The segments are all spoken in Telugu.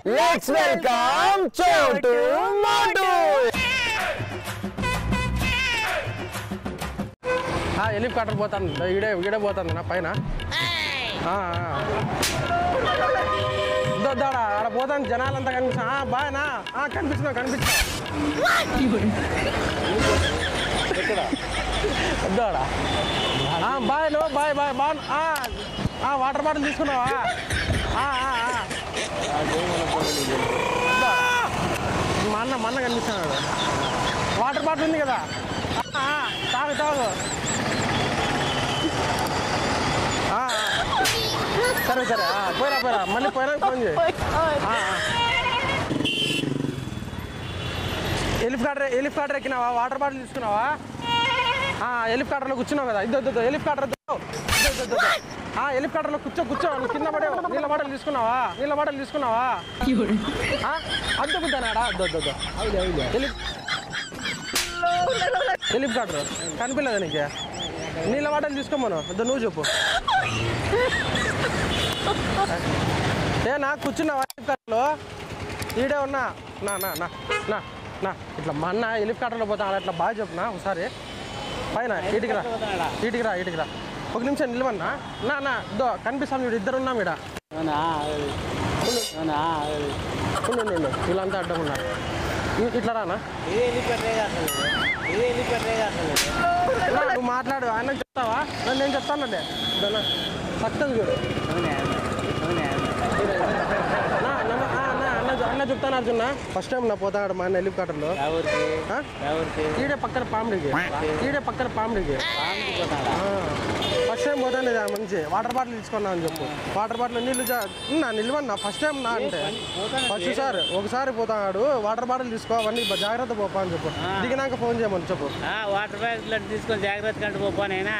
Let's welcome Chotu Motu. Helicopter పోతాను ఈడే పోతాను నా పైన దాడా ఆడ పోతాను జనాలంతా కనిపిస్తా బాయ్నా కనిపిస్తున్నా దాడా బాయ్ లో బాయ్ వాటర్ బాటిల్ తీసుకున్నావా మా అన్న కనిపిస్తున్నాడు వాటర్ బాటిల్ ఉంది కదా తాగు సరే పోయిరా మళ్ళీ పోయినా ఫోన్ చేయి హెలికాప్టర్ ఎక్కినావా వాటర్ బాటిల్ తీసుకున్నావా హెలికాప్టర్లో కూర్చున్నావు కదా ఇద్దరు హెలికాప్టర్లో కూర్చో నువ్వు కింద పడే నీళ్ళ బాటలు తీసుకున్నావా అద్దుకుంటానాడా హెలికాప్టర్ కనిపించలేదు నీకు నీళ్ళ బాటలు తీసుకోమను నువ్వు చెప్పు నాకు కూర్చున్నావా హెలికాప్టర్లో ఈడే ఉన్నా నా ఇట్లా మా అన్న హెలికాప్టర్లో పోతా అట్లా బాగా చెప్పునా ఒకసారి పైన ఇటుకి రా ఒక నిమిషం నిలవన్నా దో కనిపిస్తాం వీడు ఇద్దరు ఉన్నాం ఈడ వీళ్ళంతా అడ్డం ఉన్నారు ఇట్లా రానా నువ్వు మాట్లాడు ఆయన చెప్తావా నేను చెప్తానండి సత్యం చూడు అన్న చెప్తాను అర్జున్ ఫస్ట్ టైం నా పోతాడు మా అన్న హెలికాప్టర్లో ఈడే పక్కన పాముడికి ఫస్ట్ టైం పోతాను మంచి వాటర్ బాటిల్ తీసుకున్నా అని చెప్పు వాటర్ బాటిల్ నీళ్ళు నిల్వన్నా ఫస్ట్ టైం నా అంటే ఒకసారి పోతాడు వాటర్ బాటిల్ తీసుకో అవన్నీ జాగ్రత్త పోపా అని చెప్పు దిగినాక ఫోన్ చేయమని చెప్పు వాటర్ బ్యాగ్ తీసుకొని జాగ్రత్త కంటూ పోపానైనా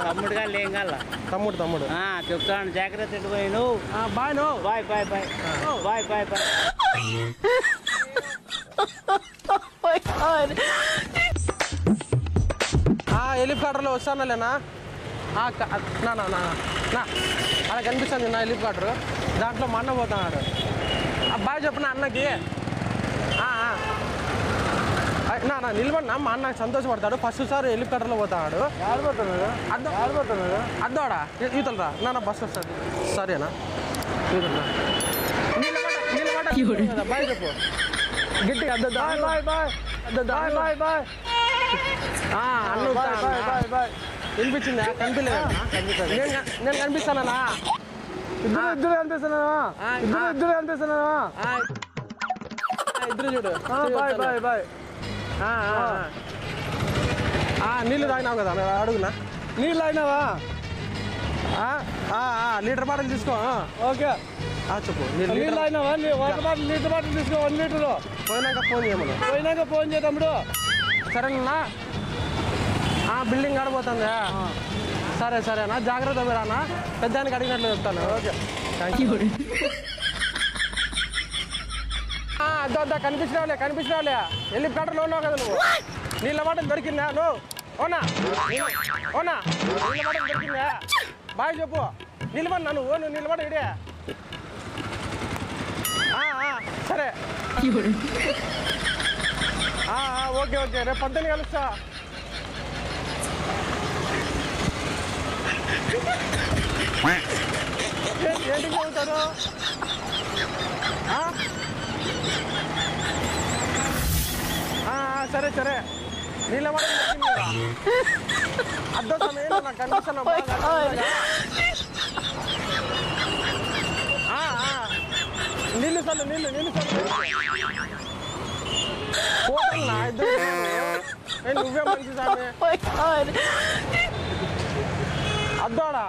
తమ్ముడుగా లేంగల తమ్ముడు చెప్తాను జాగ్రత్త పోయి నువ్వు బాయ్ హెలికాప్టర్లో వస్తానులేనా అలా కనిపిస్తుంది నా హెలికాప్టర్ దాంట్లో మా అన్న పోతున్నాడు బాయ్ చెప్పిన అన్నకి నిలబడినా మా అన్న సంతోషపడతాడు ఫస్ట్ సారి హెలికాప్టర్లో పోతాడు అద్దోడా ఈతలరా బస్ వస్తుంది సరేనా బాయ్ చెప్పు గట్టిగా వినిపించిందా కనిపించలేదు నేను కనిపిస్తానా ఇద్దరు చూడు బాయ్ నీళ్ళు తాగినావు కదా అడుగునా నీళ్ళు తాగినావా లీటర్ బాటిల్ తీసుకో ఓకే చెప్పు నీళ్ళు తాగినావా వాటర్ బాటిల్ లీటర్ బాటిల్ తీసుకో 1 లీటర్ పోయినాక ఫోన్ చేయ తమ్ముడు సరేనా బిల్డింగ్ ఆడిపోతుంది సరేనా జాగ్రత్త మీరానా పెద్దానికి అడిగినట్లు చెప్తాను ఓకే థ్యాంక్ యూ అద్దా కనిపించినావులే హెలికాప్టర్లో ఉన్నావు కదా నువ్వు నీళ్ళ బాటలు దొరికిందా నువ్వు ఓనా నీళ్ళ బాటలు దొరికిందా బాయ్ చెప్పు నిలబడినా నువ్వు నిలబడి ఇడే సరే ఓకే రేపు పొద్దున్న కలుస్తా ఏంటి చదువుతాడు సరే నీళ్ళ అర్థం సమయం నాకు కనిపిస్తున్నా నీళ్ళు పోతున్నా ఇద్దరు నువ్వే మంచి సామె అద్దోడా